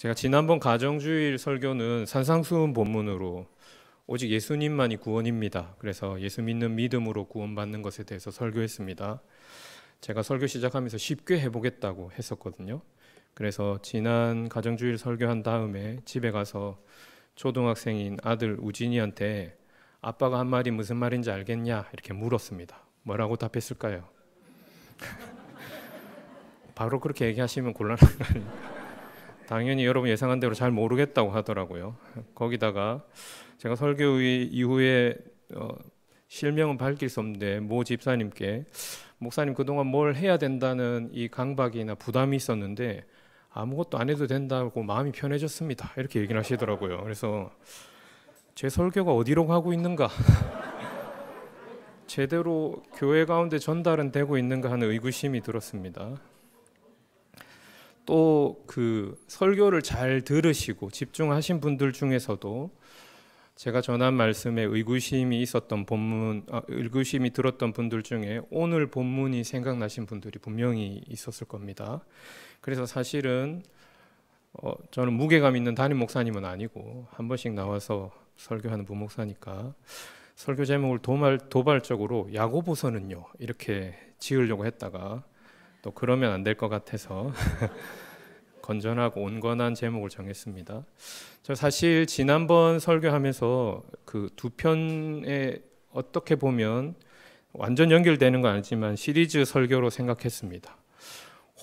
제가 지난번 가정주일 설교는 산상수훈 본문으로 오직 예수님만이 구원입니다. 그래서 예수 믿는 믿음으로 구원받는 것에 대해서 설교했습니다. 제가 설교 시작하면서 쉽게 해보겠다고 했었거든요. 그래서 지난 가정주일 설교한 다음에 집에 가서 초등학생인 아들 우진이한테 아빠가 한 말이 무슨 말인지 알겠냐 이렇게 물었습니다. 뭐라고 답했을까요? 바로 그렇게 얘기하시면 곤란한 거 아닙니까? 당연히 여러분 예상한 대로 잘 모르겠다고 하더라고요. 거기다가 제가 설교 이후에 실명은 밝힐 수 없는데 모 집사님께 목사님 그동안 뭘 해야 된다는 이 강박이나 부담이 있었는데 아무것도 안 해도 된다고 마음이 편해졌습니다. 이렇게 얘기를 하시더라고요. 그래서 제 설교가 어디로 가고 있는가? 제대로 교회 가운데 전달은 되고 있는가 하는 의구심이 들었습니다. 또 그 설교를 잘 들으시고 집중하신 분들 중에서도 제가 전한 말씀에 의구심이 있었던 의구심이 들었던 분들 중에 오늘 본문이 생각나신 분들이 분명히 있었을 겁니다. 그래서 사실은 저는 무게감 있는 담임 목사님은 아니고 한 번씩 나와서 설교하는 부목사니까 설교 제목을 도발적으로 야고보서는요 이렇게 지으려고 했다가 또 그러면 안 될 것 같아서 건전하고 온건한 제목을 정했습니다. 저 사실 지난번 설교하면서 그 두 편에 어떻게 보면 완전 연결되는 건 아니지만 시리즈 설교로 생각했습니다.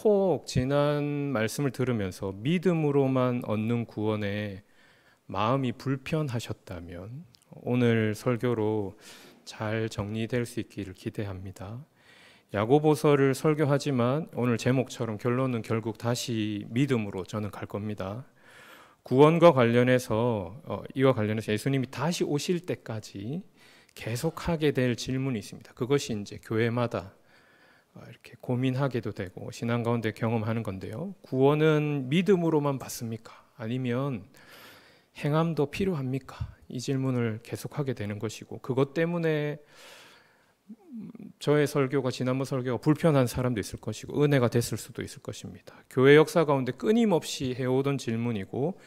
혹 지난 말씀을 들으면서 믿음으로만 얻는 구원에 마음이 불편하셨다면 오늘 설교로 잘 정리될 수 있기를 기대합니다. 야고보서를 설교하지만 오늘 제목처럼 결론은 결국 다시 믿음으로 저는 갈 겁니다. 구원과 관련해서 이와 관련해서 예수님이 다시 오실 때까지 계속하게 될 질문이 있습니다. 그것이 이제 교회마다 이렇게 고민하게도 되고 신앙 가운데 경험하는 건데요. 구원은 믿음으로만 받습니까? 아니면 행함도 필요합니까? 이 질문을 계속하게 되는 것이고 그것 때문에 저의 설교가 지난번 설교가 불편한 사람도 있을 것이고 은혜가 됐을 수도 있을 것입니다. 교회 역사 가운데 끊임없이 해오던 질문이고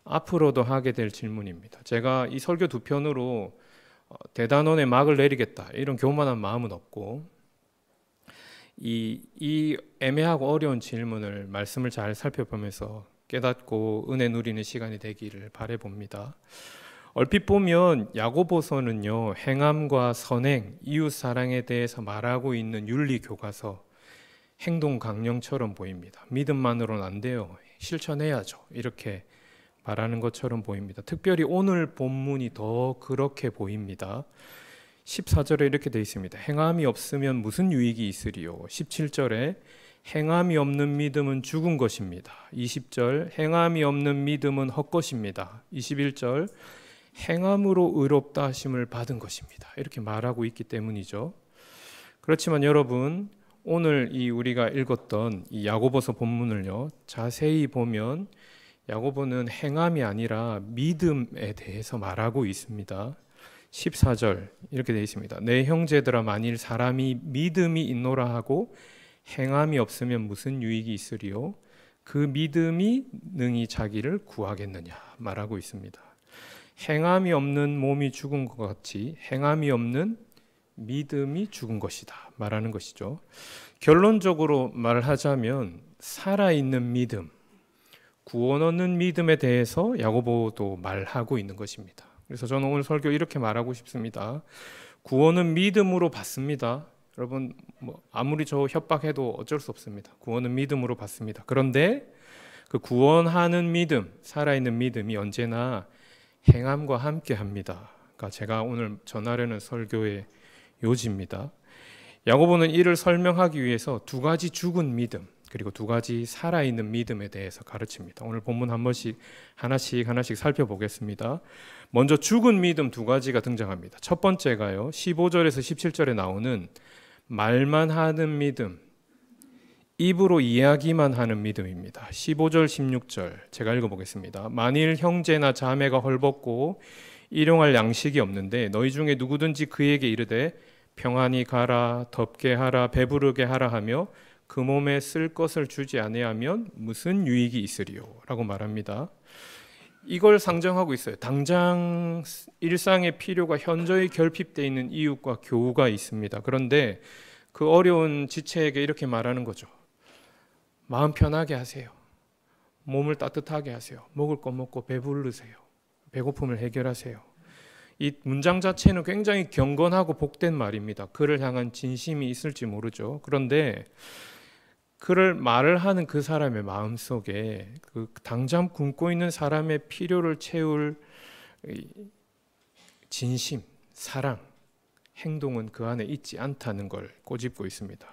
앞으로도 하게 될 질문입니다. 제가 이 설교 두 편으로 대단원의 막을 내리겠다 이런 교만한 마음은 없고 이 애매하고 어려운 질문을 말씀을 잘 살펴보면서 깨닫고 은혜 누리는 시간이 되기를 바라봅니다. 얼핏 보면 야고보서는요 행함과 선행, 이웃사랑에 대해서 말하고 있는 윤리교과서, 행동 강령처럼 보입니다. 믿음만으로는 안 돼요. 실천해야죠. 이렇게 말하는 것처럼 보입니다. 특별히 오늘 본문이 더 그렇게 보입니다. 14절에 이렇게 되어 있습니다. 행함이 없으면 무슨 유익이 있으리요. 17절에 행함이 없는 믿음은 죽은 것입니다. 20절 행함이 없는 믿음은 헛것입니다. 21절 행함으로 의롭다 하심을 받은 것입니다. 이렇게 말하고 있기 때문이죠. 그렇지만 여러분 오늘 우리가 읽었던 이 야고보서 본문을요 자세히 보면 야고보는 행함이 아니라 믿음에 대해서 말하고 있습니다. 14절 이렇게 되어 있습니다. 내 형제들아 만일 사람이 믿음이 있노라 하고 행함이 없으면 무슨 유익이 있으리요? 그 믿음이 능히 자기를 구하겠느냐 말하고 있습니다. 행함이 없는 몸이 죽은 것 같이 행함이 없는 믿음이 죽은 것이다 말하는 것이죠. 결론적으로 말하자면 살아있는 믿음, 구원 얻는 믿음에 대해서 야고보도 말하고 있는 것입니다. 그래서 저는 오늘 설교 이렇게 말하고 싶습니다. 구원은 믿음으로 받습니다. 여러분 아무리 저 협박해도 어쩔 수 없습니다. 구원은 믿음으로 받습니다. 그런데 그 구원하는 믿음, 살아있는 믿음이 언제나 행함과 함께 합니다. 그러니까 제가 오늘 전하려는 설교의 요지입니다. 야고보는 이를 설명하기 위해서 두 가지 죽은 믿음 그리고 두 가지 살아있는 믿음에 대해서 가르칩니다. 오늘 본문 하나씩 살펴보겠습니다. 먼저 죽은 믿음 두 가지가 등장합니다. 첫 번째가요 15절에서 17절에 나오는 말만 하는 믿음, 입으로 이야기만 하는 믿음입니다. 15절 16절 제가 읽어보겠습니다. 만일 형제나 자매가 헐벗고 일용할 양식이 없는데 너희 중에 누구든지 그에게 이르되 평안히 가라 덥게 하라 배부르게 하라 하며 그 몸에 쓸 것을 주지 아니하면 무슨 유익이 있으리요? 라고 말합니다. 이걸 상정하고 있어요. 당장 일상의 필요가 현저히 결핍되어 있는 이웃과 교우가 있습니다. 그런데 그 어려운 지체에게 이렇게 말하는 거죠. 마음 편하게 하세요. 몸을 따뜻하게 하세요. 먹을 것 먹고 배부르세요. 배고픔을 해결하세요. 이 문장 자체는 굉장히 경건하고 복된 말입니다. 그를 향한 진심이 있을지 모르죠. 그런데 그를 말을 하는 그 사람의 마음속에 그 당장 굶고 있는 사람의 필요를 채울 진심, 사랑, 행동은 그 안에 있지 않다는 걸 꼬집고 있습니다.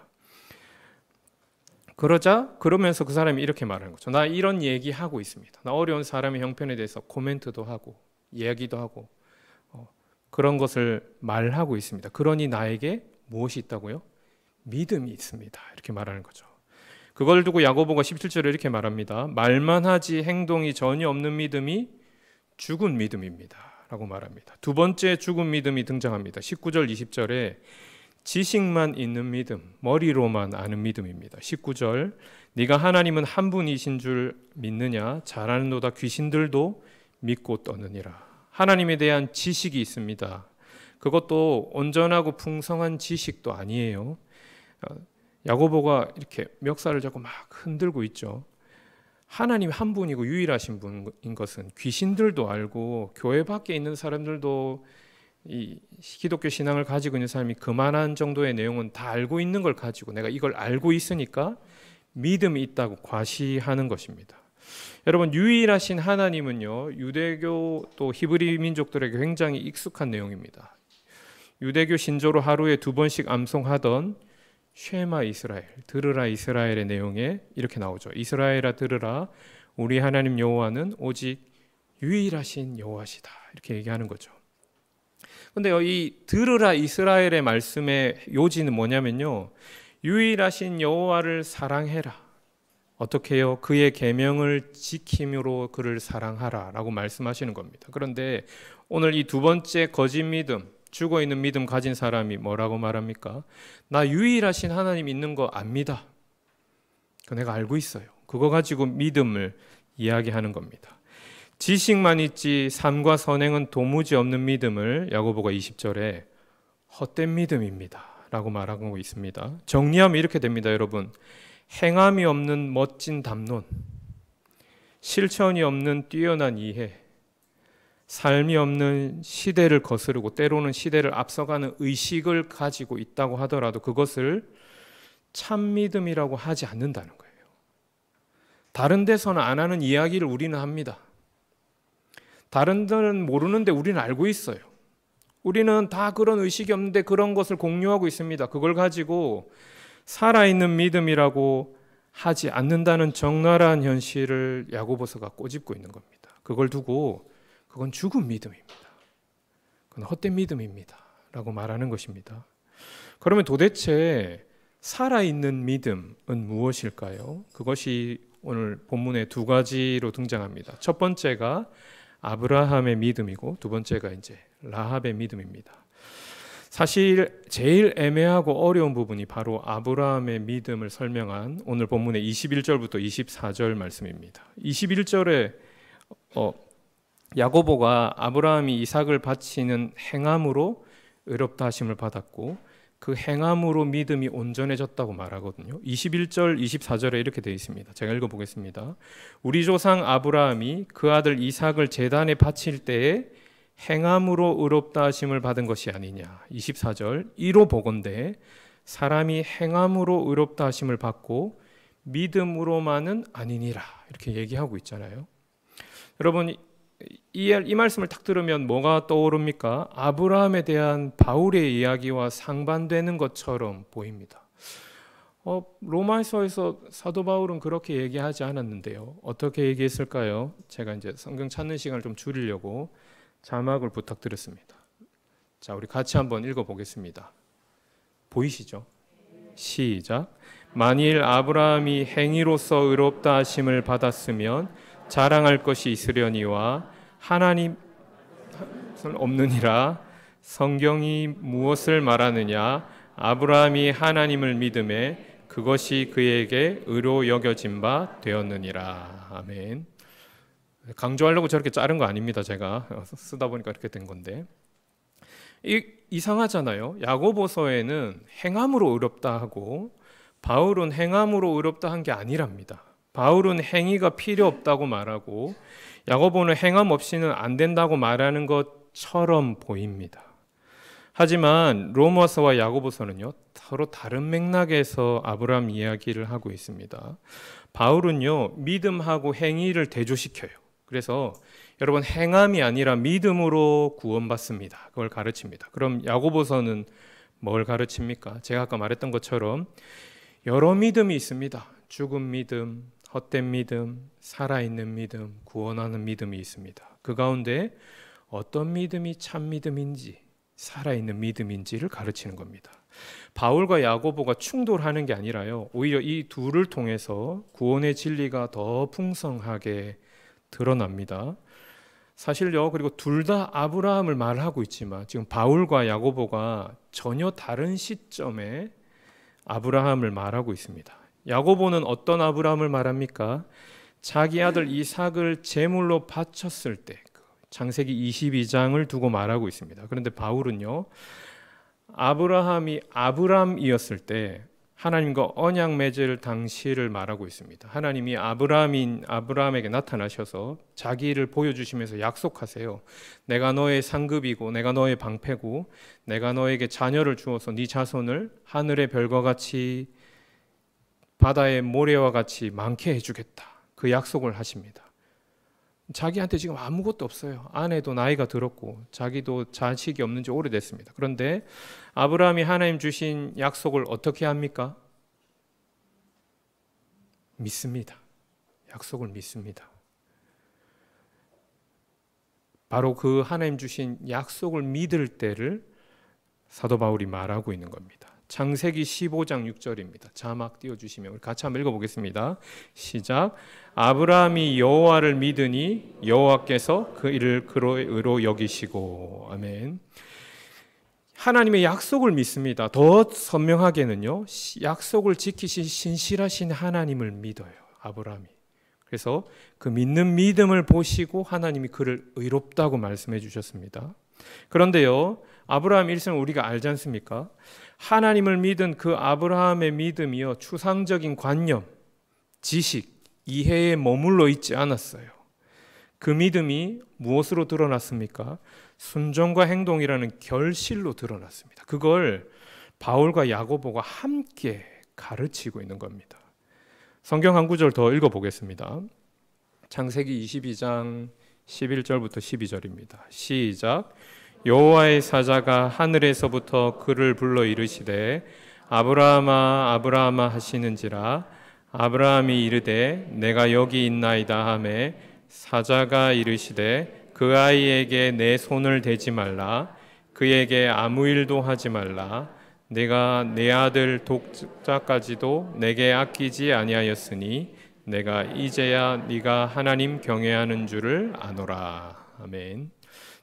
그러면서 그 사람이 이렇게 말하는 거죠. 나 이런 얘기하고 있습니다. 나 어려운 사람의 형편에 대해서 코멘트도 하고 이야기도 하고 그런 것을 말하고 있습니다. 그러니 나에게 무엇이 있다고요? 믿음이 있습니다. 이렇게 말하는 거죠. 그걸 두고 야고보가 17절에 이렇게 말합니다. 말만 하지 행동이 전혀 없는 믿음이 죽은 믿음입니다. 라고 말합니다. 두 번째 죽은 믿음이 등장합니다. 19절 20절에 지식만 있는 믿음, 머리로만 아는 믿음입니다. 19절 네가 하나님은 한 분이신 줄 믿느냐? 잘 아는도다 귀신들도 믿고 떠느니라. 하나님에 대한 지식이 있습니다. 그것도 온전하고 풍성한 지식도 아니에요. 야고보가 이렇게 멱살을 잡고 막 흔들고 있죠. 하나님 한 분이고 유일하신 분인 것은 귀신들도 알고 교회 밖에 있는 사람들도 이 기독교 신앙을 가지고 있는 사람이 그만한 정도의 내용은 다 알고 있는 걸 가지고 내가 이걸 알고 있으니까 믿음이 있다고 과시하는 것입니다. 여러분, 유일하신 하나님은요, 유대교 또 히브리 민족들에게 굉장히 익숙한 내용입니다. 유대교 신조로 하루에 2번씩 암송하던 쉐마 이스라엘, 들으라 이스라엘의 내용에 이렇게 나오죠. 이스라엘아 들으라, 우리 하나님 여호와는 오직 유일하신 여호와시다. 이렇게 얘기하는 거죠. 근데 이 들으라 이스라엘의 말씀의 요지는 뭐냐면요, 유일하신 여호와를 사랑해라. 어떻게 해요? 그의 계명을 지킴으로 그를 사랑하라 라고 말씀하시는 겁니다. 그런데 오늘 이 두 번째 거짓 믿음, 죽어있는 믿음 가진 사람이 뭐라고 말합니까? 나 유일하신 하나님 있는 거 압니다. 그거 내가 알고 있어요. 그거 가지고 믿음을 이야기하는 겁니다. 지식만 있지 삶과 선행은 도무지 없는 믿음을 야고보가 20절에 헛된 믿음입니다 라고 말하고 있습니다. 정리하면 이렇게 됩니다. 여러분, 행함이 없는 멋진 담론, 실천이 없는 뛰어난 이해, 삶이 없는 시대를 거스르고 때로는 시대를 앞서가는 의식을 가지고 있다고 하더라도 그것을 참 믿음이라고 하지 않는다는 거예요. 다른 데서는 안 하는 이야기를 우리는 합니다. 다른 데는 모르는데 우리는 알고 있어요. 우리는 다 그런 의식이 없는데 그런 것을 공유하고 있습니다. 그걸 가지고 살아있는 믿음이라고 하지 않는다는 적나라한 현실을 야고보서가 꼬집고 있는 겁니다. 그걸 두고 그건 죽은 믿음입니다. 그건 헛된 믿음입니다 라고 말하는 것입니다. 그러면 도대체 살아있는 믿음은 무엇일까요? 그것이 오늘 본문의 두 가지로 등장합니다. 첫 번째가 아브라함의 믿음이고 두 번째가 이제 라합의 믿음입니다. 사실 제일 애매하고 어려운 부분이 바로 아브라함의 믿음을 설명한 오늘 본문의 21절부터 24절 말씀입니다. 21절에 야고보가 아브라함이 이삭을 바치는 행함으로 의롭다 하심을 받았고 그 행함으로 믿음이 온전해졌다고 말하거든요. 21절, 24절에 이렇게 되어 있습니다. 제가 읽어보겠습니다. 우리 조상 아브라함이 그 아들 이삭을 제단에 바칠 때에 행함으로 의롭다 하심을 받은 것이 아니냐. 24절, 이로 보건대 사람이 행함으로 의롭다 하심을 받고 믿음으로만은 아니니라. 이렇게 얘기하고 있잖아요. 여러분, 이 말씀을 딱 들으면 뭐가 떠오릅니까? 아브라함에 대한 바울의 이야기와 상반되는 것처럼 보입니다. 로마서에서 사도 바울은 그렇게 얘기하지 않았는데요. 어떻게 얘기했을까요? 제가 이제 성경 찾는 시간을 좀 줄이려고 자막을 부탁드렸습니다. 자, 우리 같이 한번 읽어보겠습니다. 보이시죠? 시작. 만일 아브라함이 행위로서 의롭다 하심을 받았으면 자랑할 것이 있으려니와 하나님 없느니라. 성경이 무엇을 말하느냐? 아브라함이 하나님을 믿음에 그것이 그에게 의로 여겨진 바 되었느니라. 아멘. 강조하려고 저렇게 자른 거 아닙니다. 제가 쓰다 보니까 이렇게 된 건데, 이상하잖아요. 야고보서에는 행함으로 의롭다 하고 바울은 행함으로 의롭다 한 게 아니랍니다. 바울은 행위가 필요 없다고 말하고 야고보는 행함 없이는 안 된다고 말하는 것처럼 보입니다. 하지만 로마서와 야고보서는요, 서로 다른 맥락에서 아브라함 이야기를 하고 있습니다. 바울은요, 믿음하고 행위를 대조시켜요. 그래서 여러분, 행함이 아니라 믿음으로 구원받습니다. 그걸 가르칩니다. 그럼 야고보서는 뭘 가르칩니까? 제가 아까 말했던 것처럼 여러 믿음이 있습니다. 죽은 믿음, 헛된 믿음, 살아있는 믿음, 구원하는 믿음이 있습니다. 그 가운데 어떤 믿음이 참 믿음인지, 살아있는 믿음인지를 가르치는 겁니다. 바울과 야고보가 충돌하는 게 아니라요, 오히려 이 둘을 통해서 구원의 진리가 더 풍성하게 드러납니다. 사실요, 그리고 둘 다 아브라함을 말하고 있지만 지금 바울과 야고보가 전혀 다른 시점에 아브라함을 말하고 있습니다. 야고보는 어떤 아브라함을 말합니까? 자기 아들 이삭을 제물로 바쳤을 때, 창세기 22장을 두고 말하고 있습니다. 그런데 바울은요, 아브라함이 아브람이었을 때 하나님과 언약 맺을 당시를 말하고 있습니다. 하나님이 아브라함에게 나타나셔서 자기를 보여주시면서 약속하세요. 내가 너의 상급이고 내가 너의 방패고 내가 너에게 자녀를 주어서 네 자손을 하늘의 별과 같이 바다의 모래와 같이 많게 해주겠다. 그 약속을 하십니다. 자기한테 지금 아무것도 없어요. 아내도 나이가 들었고 자기도 자식이 없는 지 오래됐습니다. 그런데 아브라함이 하나님 주신 약속을 어떻게 합니까? 믿습니다. 약속을 믿습니다. 바로 그 하나님 주신 약속을 믿을 때를 사도 바울이 말하고 있는 겁니다. 창세기 15장 6절입니다. 자막 띄워주시면 우리 같이 한번 읽어보겠습니다. 시작. 아브라함이 여호와를 믿으니 여호와께서 그 일을 그의 의로 여기시고. 아멘. 하나님의 약속을 믿습니다. 더 선명하게는요, 약속을 지키신 신실하신 하나님을 믿어요, 아브라함이. 그래서 그 믿는 믿음을 보시고 하나님이 그를 의롭다고 말씀해 주셨습니다. 그런데요, 아브라함 일생을 우리가 알지 않습니까? 하나님을 믿은 그 아브라함의 믿음이요, 추상적인 관념, 지식, 이해에 머물러 있지 않았어요. 그 믿음이 무엇으로 드러났습니까? 순종과 행동이라는 결실로 드러났습니다. 그걸 바울과 야고보가 함께 가르치고 있는 겁니다. 성경 한 구절 더 읽어보겠습니다. 창세기 22장 11절부터 12절입니다. 시작. 여호와의 사자가 하늘에서부터 그를 불러 이르시되 아브라함아 아브라함아 하시는지라. 아브라함이 이르되 내가 여기 있나이다 하매 사자가 이르시되 그 아이에게 내 손을 대지 말라. 그에게 아무 일도 하지 말라. 내가 내 아들 독자까지도 내게 아끼지 아니하였으니 내가 이제야 네가 하나님 경외하는 줄을 아노라. 아멘.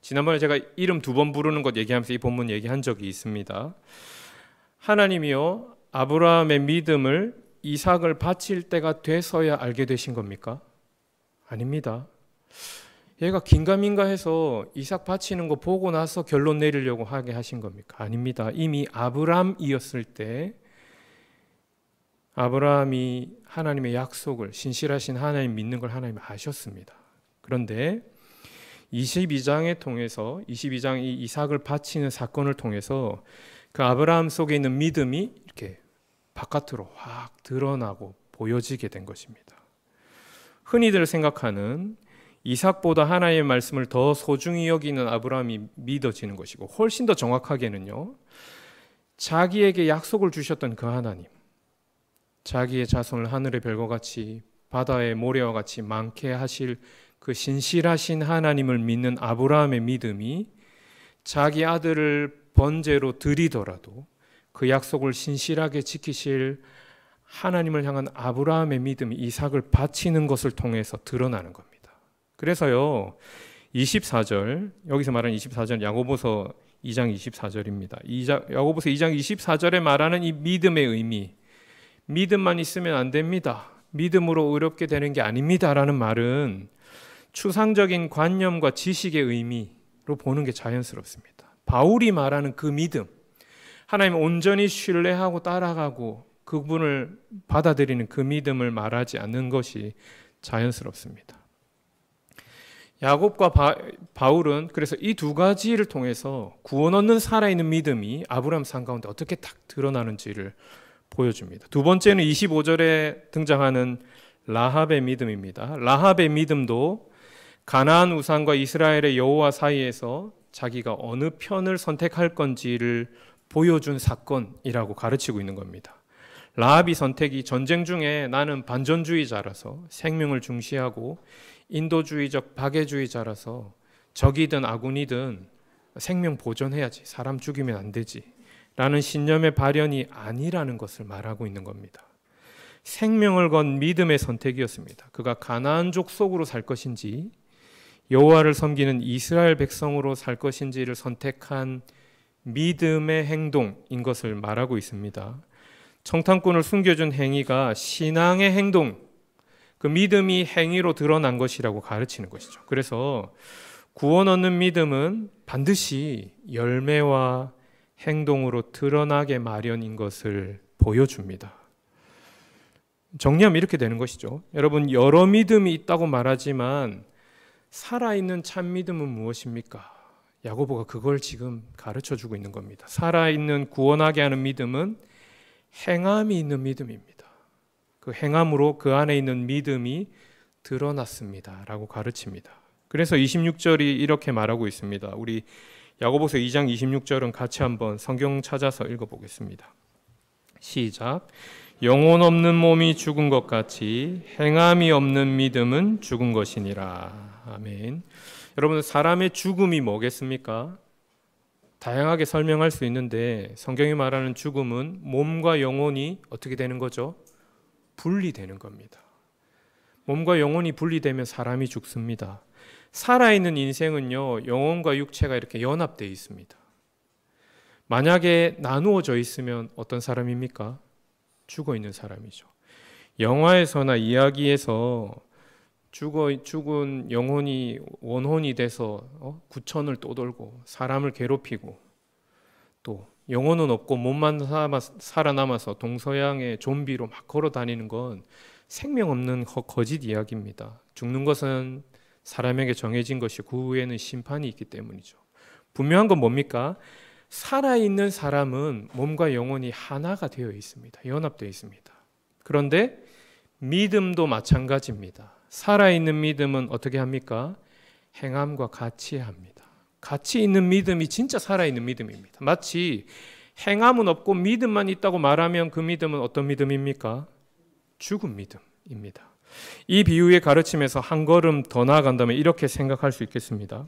지난번에 제가 이름 2번 부르는 것 얘기하면서 이 본문 얘기한 적이 있습니다. 하나님이요, 아브라함의 믿음을 이삭을 바칠 때가 돼서야 알게 되신 겁니까? 아닙니다. 얘가 긴가민가 해서 이삭 바치는 거 보고 나서 결론 내리려고 하게 하신 겁니까? 아닙니다. 이미 아브람이었을 때 아브라함이 하나님의 약속을, 신실하신 하나님 믿는 걸 하나님 아셨습니다. 그런데 22장에 통해서 22장 이 이삭을 바치는 사건을 통해서 그 아브라함 속에 있는 믿음이 이렇게 바깥으로 확 드러나고 보여지게 된 것입니다. 흔히들 생각하는 이삭보다 하나님의 말씀을 더 소중히 여기는 아브라함이 믿어지는 것이고, 훨씬 더 정확하게는요, 자기에게 약속을 주셨던 그 하나님, 자기의 자손을 하늘의 별과 같이 바다의 모래와 같이 많게 하실 그 신실하신 하나님을 믿는 아브라함의 믿음이 자기 아들을 번제로 드리더라도 그 약속을 신실하게 지키실 하나님을 향한 아브라함의 믿음이 이삭을 바치는 것을 통해서 드러나는 겁니다. 그래서요, 24절, 여기서 말하는 24절 야고보서 2장 24절입니다. 야고보서 2장 24절에 말하는 이 믿음의 의미, 믿음만 있으면 안 됩니다. 믿음으로 의롭게 되는 게 아닙니다라는 말은 추상적인 관념과 지식의 의미로 보는 게 자연스럽습니다. 바울이 말하는 그 믿음, 하나님을 온전히 신뢰하고 따라가고 그분을 받아들이는 그 믿음을 말하지 않는 것이 자연스럽습니다. 야곱과 바울은 그래서 이 두 가지를 통해서 구원 얻는 살아있는 믿음이 아브라함 산 가운데 어떻게 딱 드러나는지를 보여줍니다. 두 번째는 25절에 등장하는 라합의 믿음입니다. 라합의 믿음도 가나안 우상과 이스라엘의 여호와 사이에서 자기가 어느 편을 선택할 건지를 보여준 사건이라고 가르치고 있는 겁니다. 라합이 선택이 전쟁 중에 나는 반전주의자라서 생명을 중시하고 인도주의적 박애주의자라서 적이든 아군이든 생명 보존해야지, 사람 죽이면 안 되지 라는 신념의 발현이 아니라는 것을 말하고 있는 겁니다. 생명을 건 믿음의 선택이었습니다. 그가 가나안 족속으로 살 것인지 여호와를 섬기는 이스라엘 백성으로 살 것인지를 선택한 믿음의 행동인 것을 말하고 있습니다. 청탄꾼을 숨겨준 행위가 신앙의 행동, 그 믿음이 행위로 드러난 것이라고 가르치는 것이죠. 그래서 구원 얻는 믿음은 반드시 열매와 행동으로 드러나게 마련인 것을 보여줍니다. 정리하면 이렇게 되는 것이죠. 여러분, 여러 믿음이 있다고 말하지만 살아있는 참 믿음은 무엇입니까? 야고보가 그걸 지금 가르쳐주고 있는 겁니다. 살아있는 구원하게 하는 믿음은 행함이 있는 믿음입니다. 그 행함으로 그 안에 있는 믿음이 드러났습니다 라고 가르칩니다. 그래서 26절이 이렇게 말하고 있습니다. 우리 야고보서 2장 26절은 같이 한번 성경 찾아서 읽어보겠습니다. 시작. 영혼 없는 몸이 죽은 것 같이 행함이 없는 믿음은 죽은 것이니라. 아멘. 여러분, 사람의 죽음이 뭐겠습니까? 다양하게 설명할 수 있는데 성경이 말하는 죽음은 몸과 영혼이 어떻게 되는 거죠? 분리되는 겁니다. 몸과 영혼이 분리되면 사람이 죽습니다. 살아있는 인생은요, 영혼과 육체가 이렇게 연합되어 있습니다. 만약에 나누어져 있으면 어떤 사람입니까? 죽어 있는 사람이죠. 영화에서나 이야기에서 죽은 영혼이 원혼이 돼서 구천을 떠돌고 사람을 괴롭히고 또 영혼은 없고 몸만 살아남아서 동서양의 좀비로 막 걸어 다니는 건 생명 없는 거짓 이야기입니다. 죽는 것은 사람에게 정해진 것이 그 후에는 심판이 있기 때문이죠. 분명한 건 뭡니까? 살아있는 사람은 몸과 영혼이 하나가 되어 있습니다. 연합되어 있습니다. 그런데 믿음도 마찬가지입니다. 살아있는 믿음은 어떻게 합니까? 행함과 같이 합니다. 같이 있는 믿음이 진짜 살아있는 믿음입니다. 마치 행함은 없고 믿음만 있다고 말하면 그 믿음은 어떤 믿음입니까? 죽은 믿음입니다. 이 비유의 가르침에서 한 걸음 더 나아간다면 이렇게 생각할 수 있겠습니다.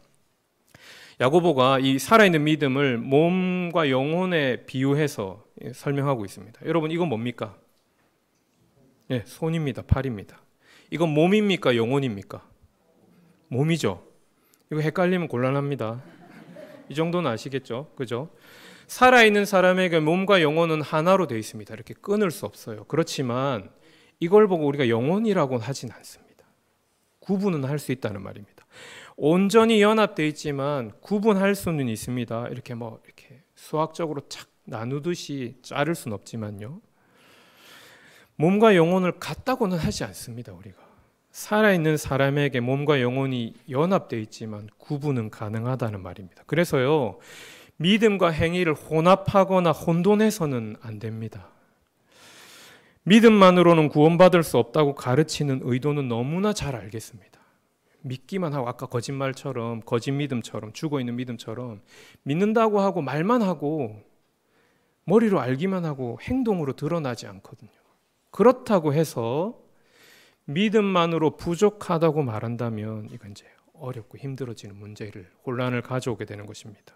야고보가 이 살아있는 믿음을 몸과 영혼에 비유해서 설명하고 있습니다. 여러분, 이건 뭡니까? 손입니다. 팔입니다. 이건 몸입니까? 영혼입니까? 몸이죠. 이거 헷갈리면 곤란합니다. 이 정도는 아시겠죠? 그죠? 살아있는 사람에게 몸과 영혼은 하나로 되어 있습니다. 이렇게 끊을 수 없어요. 그렇지만 이걸 보고 우리가 영혼이라고는 하진 않습니다. 구분은 할 수 있다는 말입니다. 온전히 연합되어 있지만 구분할 수는 있습니다. 이렇게 이렇게 수학적으로 착 나누듯이 자를 수는 없지만요. 몸과 영혼을 같다고는 하지 않습니다. 우리가 살아있는 사람에게 몸과 영혼이 연합되어 있지만 구분은 가능하다는 말입니다. 그래서요, 믿음과 행위를 혼합하거나 혼돈해서는 안 됩니다. 믿음만으로는 구원받을 수 없다고 가르치는 의도는 너무나 잘 알겠습니다. 믿기만 하고 아까 거짓말처럼 거짓 믿음처럼 죽어있는 믿음처럼 믿는다고 하고 말만 하고 머리로 알기만 하고 행동으로 드러나지 않거든요. 그렇다고 해서 믿음만으로 부족하다고 말한다면 이건 이제 어렵고 힘들어지는 문제를 혼란을 가져오게 되는 것입니다.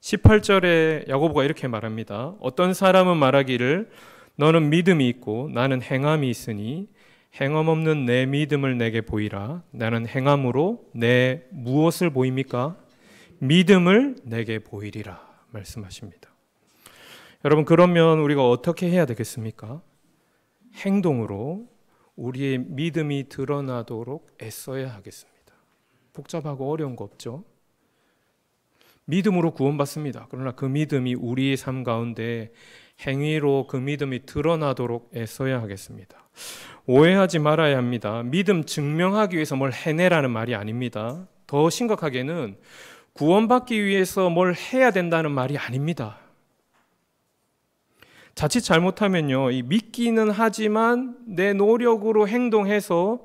18절에 야고보가 이렇게 말합니다. 어떤 사람은 말하기를 너는 믿음이 있고 나는 행함이 있으니 행함 없는 내 믿음을 내게 보이라. 나는 행함으로 내 무엇을 보입니까? 믿음을 내게 보이리라 말씀하십니다. 여러분, 그러면 우리가 어떻게 해야 되겠습니까? 행동으로 우리의 믿음이 드러나도록 애써야 하겠습니다. 복잡하고 어려운 거 없죠? 믿음으로 구원받습니다. 그러나 그 믿음이 우리의 삶 가운데 행위로 그 믿음이 드러나도록 애써야 하겠습니다. 오해하지 말아야 합니다. 믿음 증명하기 위해서 뭘 해내라는 말이 아닙니다. 더 심각하게는 구원받기 위해서 뭘 해야 된다는 말이 아닙니다. 자칫 잘못하면요, 이 믿기는 하지만 내 노력으로 행동해서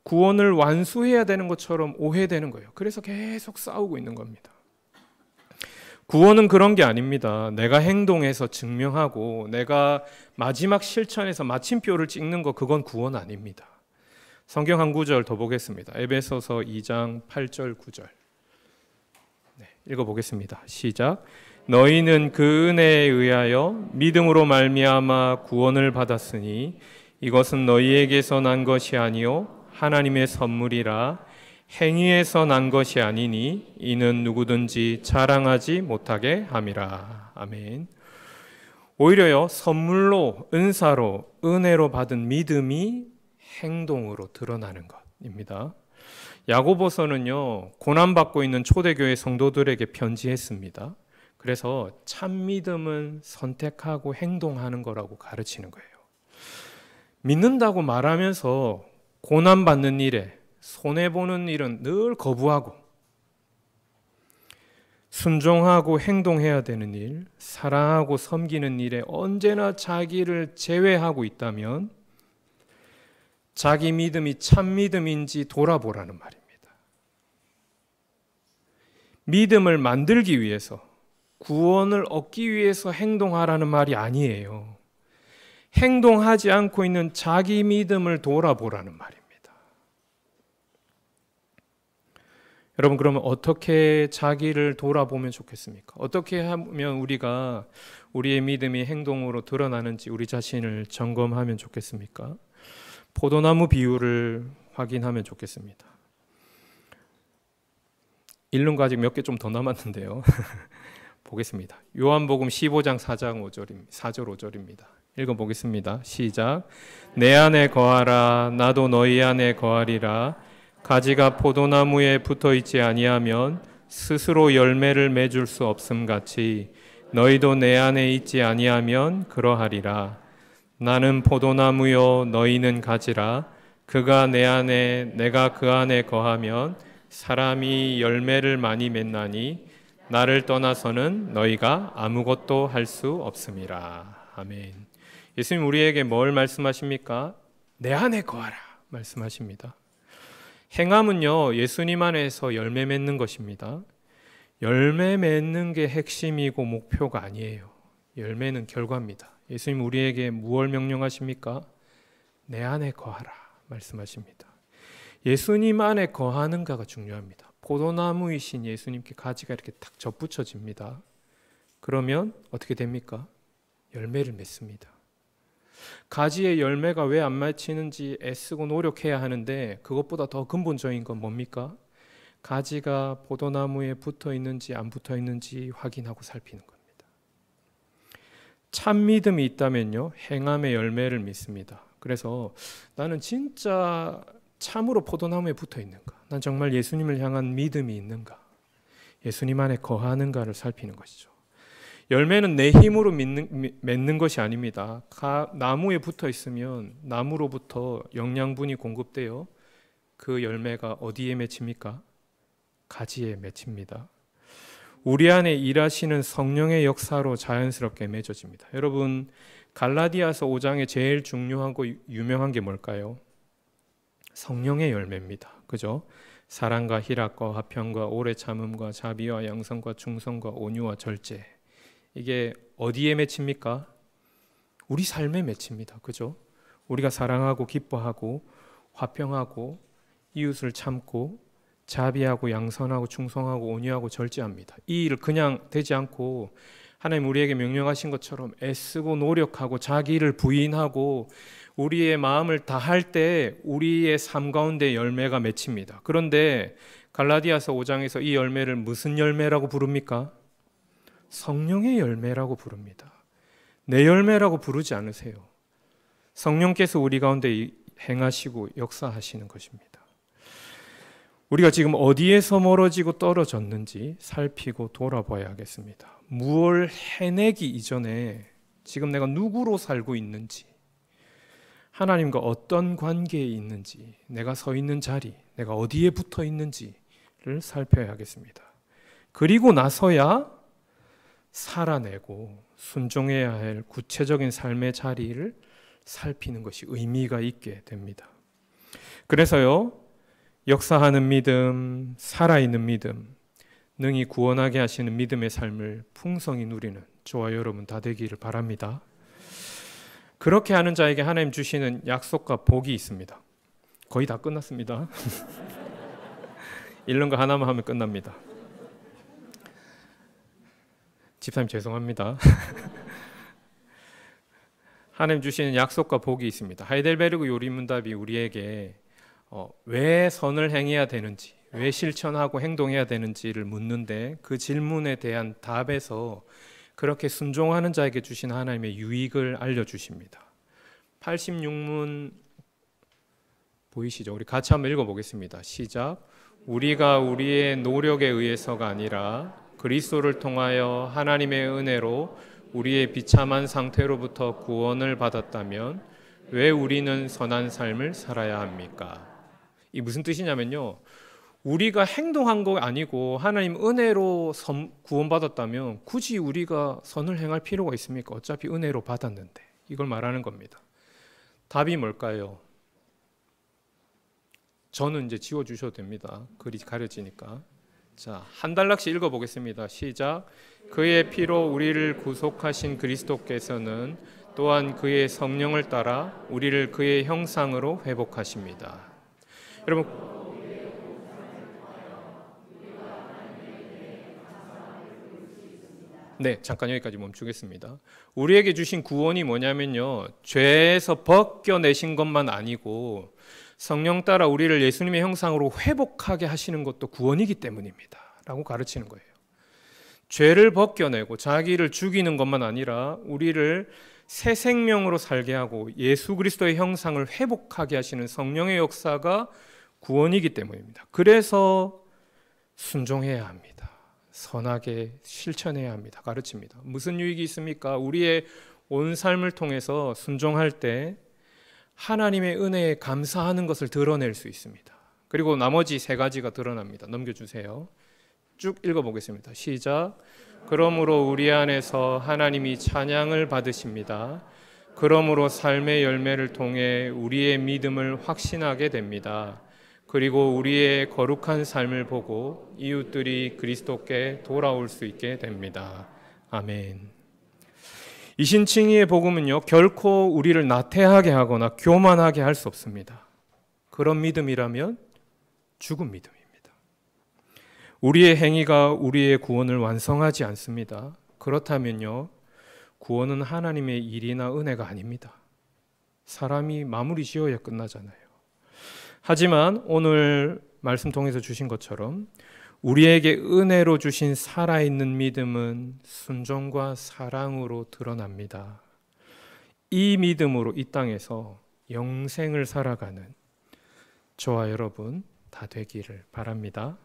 구원을 완수해야 되는 것처럼 오해되는 거예요. 그래서 계속 싸우고 있는 겁니다. 구원은 그런 게 아닙니다. 내가 행동해서 증명하고 내가 마지막 실천에서 마침표를 찍는 거, 그건 구원 아닙니다. 성경 한 구절 더 보겠습니다. 에베소서 2장 8절 9절. 읽어보겠습니다. 시작. 너희는 그 은혜에 의하여 믿음으로 말미암아 구원을 받았으니 이것은 너희에게서 난 것이 아니요 하나님의 선물이라. 행위에서 난 것이 아니니 이는 누구든지 자랑하지 못하게 함이라. 아멘. 오히려요, 선물로, 은사로, 은혜로 받은 믿음이 행동으로 드러나는 것입니다. 야고보서는요, 고난받고 있는 초대교회 성도들에게 편지했습니다. 그래서 참 믿음은 선택하고 행동하는 거라고 가르치는 거예요. 믿는다고 말하면서 고난받는 일에, 손해보는 일은 늘 거부하고 순종하고 행동해야 되는 일, 사랑하고 섬기는 일에 언제나 자기를 제외하고 있다면 자기 믿음이 참 믿음인지 돌아보라는 말입니다. 믿음을 만들기 위해서, 구원을 얻기 위해서 행동하라는 말이 아니에요. 행동하지 않고 있는 자기 믿음을 돌아보라는 말입니다. 여러분, 그러면 어떻게 자기를 돌아보면 좋겠습니까? 어떻게 하면 우리가 우리의 믿음이 행동으로 드러나는지 우리 자신을 점검하면 좋겠습니까? 포도나무 비유를 확인하면 좋겠습니다. 읽는 거 아직 몇 개 좀 더 남았는데요. 보겠습니다. 요한복음 15장 4절 5절입니다. 읽어보겠습니다. 시작. 내 안에 거하라 나도 너희 안에 거하리라. 가지가 포도나무에 붙어 있지 아니하면 스스로 열매를 맺을 수 없음 같이 너희도 내 안에 있지 아니하면 그러하리라. 나는 포도나무요 너희는 가지라. 그가 내 안에 내가 그 안에 거하면 사람이 열매를 많이 맺나니 나를 떠나서는 너희가 아무것도 할 수 없음이라. 아멘. 예수님 우리에게 뭘 말씀하십니까? 내 안에 거하라 말씀하십니다. 행함은요, 예수님 안에서 열매 맺는 것입니다. 열매 맺는 게 핵심이고 목표가 아니에요. 열매는 결과입니다. 예수님 우리에게 무엇을 명령하십니까? 내 안에 거하라 말씀하십니다. 예수님 안에 거하는가가 중요합니다. 포도나무이신 예수님께 가지가 이렇게 딱 접붙여집니다. 그러면 어떻게 됩니까? 열매를 맺습니다. 가지의 열매가 왜 안 맺히는지 애쓰고 노력해야 하는데 그것보다 더 근본적인 건 뭡니까? 가지가 포도나무에 붙어 있는지 안 붙어 있는지 확인하고 살피는 겁니다. 참 믿음이 있다면요, 행함의 열매를 믿습니다. 그래서 나는 진짜 참으로 포도나무에 붙어 있는가? 난 정말 예수님을 향한 믿음이 있는가? 예수님 안에 거하는가를 살피는 것이죠. 열매는 내 힘으로 맺는 것이 아닙니다. 나무에 붙어 있으면 나무로부터 영양분이 공급되어 그 열매가 어디에 맺힙니까? 가지에 맺힙니다. 우리 안에 일하시는 성령의 역사로 자연스럽게 맺어집니다. 여러분, 갈라디아서 5장에 제일 중요하고 유명한 게 뭘까요? 성령의 열매입니다. 그죠? 사랑과 희락과 화평과 오래 참음과 자비와 양선과 충성과 온유와 절제. 이게 어디에 맺힙니까? 우리 삶에 맺힙니다. 그죠? 우리가 사랑하고 기뻐하고 화평하고 이웃을 참고 자비하고 양선하고 충성하고 온유하고 절제합니다. 이 일을 그냥 되지 않고 하나님 우리에게 명령하신 것처럼 애쓰고 노력하고 자기를 부인하고 우리의 마음을 다할 때 우리의 삶 가운데 열매가 맺힙니다. 그런데 갈라디아서 5장에서 이 열매를 무슨 열매라고 부릅니까? 성령의 열매라고 부릅니다. 내 열매라고 부르지 않으세요. 성령께서 우리 가운데 행하시고 역사하시는 것입니다. 우리가 지금 어디에서 멀어지고 떨어졌는지 살피고 돌아봐야겠습니다. 무엇을 해내기 이전에 지금 내가 누구로 살고 있는지, 하나님과 어떤 관계에 있는지, 내가 서 있는 자리, 내가 어디에 붙어 있는지를 살펴야겠습니다. 그리고 나서야 살아내고 순종해야 할 구체적인 삶의 자리를 살피는 것이 의미가 있게 됩니다. 그래서요, 역사하는 믿음, 살아있는 믿음, 능히 구원하게 하시는 믿음의 삶을 풍성히 누리는 저와 여러분 다 되기를 바랍니다. 그렇게 하는 자에게 하나님 주시는 약속과 복이 있습니다. 거의 다 끝났습니다. 이런 거 하나만 하면 끝납니다. 집사님 죄송합니다. 하나님 주시는 약속과 복이 있습니다. 하이델베르그 요리문답이 우리에게 왜 선을 행해야 되는지, 왜 실천하고 행동해야 되는지를 묻는데 그 질문에 대한 답에서 그렇게 순종하는 자에게 주신 하나님의 유익을 알려주십니다. 86문 보이시죠? 우리 같이 한번 읽어보겠습니다. 시작. 우리가 우리의 노력에 의해서가 아니라 그리스도를 통하여 하나님의 은혜로 우리의 비참한 상태로부터 구원을 받았다면 왜 우리는 선한 삶을 살아야 합니까? 이 무슨 뜻이냐면요, 우리가 행동한 거 아니고 하나님 은혜로 구원받았다면 굳이 우리가 선을 행할 필요가 있습니까? 어차피 은혜로 받았는데. 이걸 말하는 겁니다. 답이 뭘까요? 저는 이제 지워주셔도 됩니다. 글이 가려지니까. 자, 한 단락씩 읽어보겠습니다. 시작. 그의 피로 우리를 구속하신 그리스도께서는 또한 그의 성령을 따라 우리를 그의 형상으로 회복하십니다. 여러분, 네, 잠깐 여기까지 멈추겠습니다. 우리에게 주신 구원이 뭐냐면요, 죄에서 벗겨내신 것만 아니고 성령 따라 우리를 예수님의 형상으로 회복하게 하시는 것도 구원이기 때문입니다 라고 가르치는 거예요. 죄를 벗겨내고 자기를 죽이는 것만 아니라 우리를 새 생명으로 살게 하고 예수 그리스도의 형상을 회복하게 하시는 성령의 역사가 구원이기 때문입니다. 그래서 순종해야 합니다. 선하게 실천해야 합니다. 가르칩니다. 무슨 유익이 있습니까? 우리의 온 삶을 통해서 순종할 때 하나님의 은혜에 감사하는 것을 드러낼 수 있습니다. 그리고 나머지 세 가지가 드러납니다. 넘겨주세요. 쭉 읽어보겠습니다. 시작. 그러므로 우리 안에서 하나님이 찬양을 받으십니다. 그러므로 삶의 열매를 통해 우리의 믿음을 확신하게 됩니다. 그리고 우리의 거룩한 삶을 보고 이웃들이 그리스도께 돌아올 수 있게 됩니다. 아멘. 이신칭의의 복음은요, 결코 우리를 나태하게 하거나 교만하게 할 수 없습니다. 그런 믿음이라면 죽은 믿음입니다. 우리의 행위가 우리의 구원을 완성하지 않습니다. 그렇다면요, 구원은 하나님의 일이나 은혜가 아닙니다. 사람이 마무리 지어야 끝나잖아요. 하지만 오늘 말씀 통해서 주신 것처럼 우리에게 은혜로 주신 살아있는 믿음은 순종과 사랑으로 드러납니다. 이 믿음으로 이 땅에서 영생을 살아가는 저와 여러분 다 되기를 바랍니다.